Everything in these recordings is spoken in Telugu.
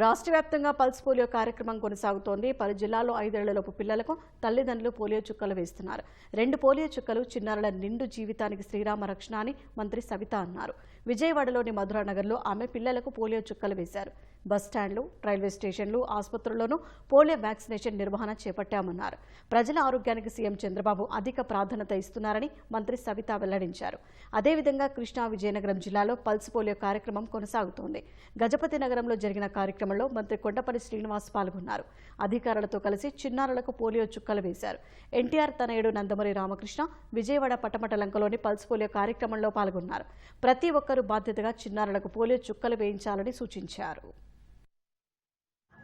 రాష్ట్ర వ్యాప్తంగా పల్స్ పోలియో కార్యక్రమం కొనసాగుతోంది. పలు జిల్లాల్లో 5 ఏళ్లలోపు పిల్లలకు తల్లిదండ్రులు పోలియో చుక్కలు వేస్తున్నారు. 2 పోలియో చుక్కలు చిన్నారుల నిండు జీవితానికి శ్రీరామ రక్షణ అని మంత్రి సవిత అన్నారు. విజయవాడలోని మధురానగర్లో ఆమె పిల్లలకు పోలియో చుక్కలు వేశారు. బస్టాండ్లు, రైల్వే స్టేషన్లు, ఆసుపత్రుల్లోనూ పోలియో వ్యాక్సినేషన్ నిర్వహణ చేపట్టామన్నారు. ప్రజల ఆరోగ్యానికి సీఎం చంద్రబాబు అధిక ప్రాధాన్యత ఇస్తున్నారని మంత్రి సవిత వెల్లడించారు. అదేవిధంగా కృష్ణా, విజయనగరం జిల్లాలో పల్స్ పోలియో కార్యక్రమం కొనసాగుతోంది. గజపతి నగరంలో జరిగిన కార్యక్రమంలో మంత్రి కొండపల్లి శ్రీనివాస్ పాల్గొన్నారు. అధికారులతో కలిసి చిన్నారులకు పోలియో చుక్కలు వేశారు. ఎన్టీఆర్ తనయుడు నందమూరి రామకృష్ణ విజయవాడ పటమటలంకలోని పల్స్ పోలియో కార్యక్రమంలో పాల్గొన్నారు. ప్రతి ఒక్కరూ బాధ్యతగా చిన్నారులకు పోలియో చుక్కలు వేయించాలని సూచించారు.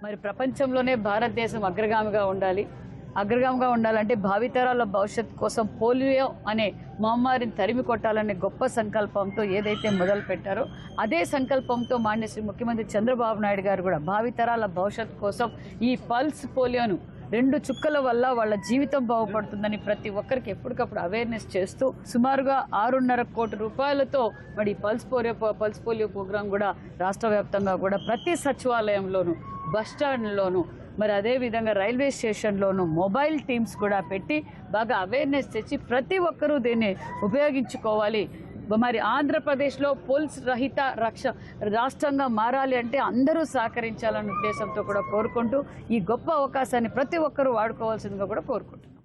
మరి ప్రపంచంలోనే భారతదేశం అగ్రగామిగా ఉండాలంటే భావితరాల భవిష్యత్తు కోసం పోలియో అనే మహమ్మారిని తరిమి కొట్టాలనే గొప్ప సంకల్పంతో ఏదైతే మొదలు పెట్టారో అదే సంకల్పంతో మాన్య శ్రీ ముఖ్యమంత్రి చంద్రబాబు నాయుడు గారు కూడా భావితరాల భవిష్యత్తు కోసం ఈ పల్స్ పోలియోను 2 చుక్కల వల్ల వాళ్ళ జీవితం బాగుపడుతుందని ప్రతి ఒక్కరికి ఎప్పటికప్పుడు అవేర్నెస్ చేస్తూ సుమారుగా 6.5 కోట్ల రూపాయలతో మరి పల్స్ పోలియో ప్రోగ్రాం కూడా రాష్ట్ర వ్యాప్తంగా కూడా ప్రతి సచివాలయంలోనూ, బస్టాండ్లోనూ, మరి అదేవిధంగా రైల్వే స్టేషన్లోనూ మొబైల్ టీమ్స్ కూడా పెట్టి బాగా అవేర్నెస్ తెచ్చి ప్రతి ఒక్కరూ దీన్ని ఉపయోగించుకోవాలి. మరి ఆంధ్రప్రదేశ్లో పోల్స్ రహిత రాష్ట్రంగా మారాలి అంటే అందరూ సహకరించాలనే ఉద్దేశంతో కూడా కోరుకుంటూ ఈ గొప్ప అవకాశాన్ని ప్రతి ఒక్కరూ వాడుకోవాల్సిందిగా కూడా కోరుకుంటున్నాం.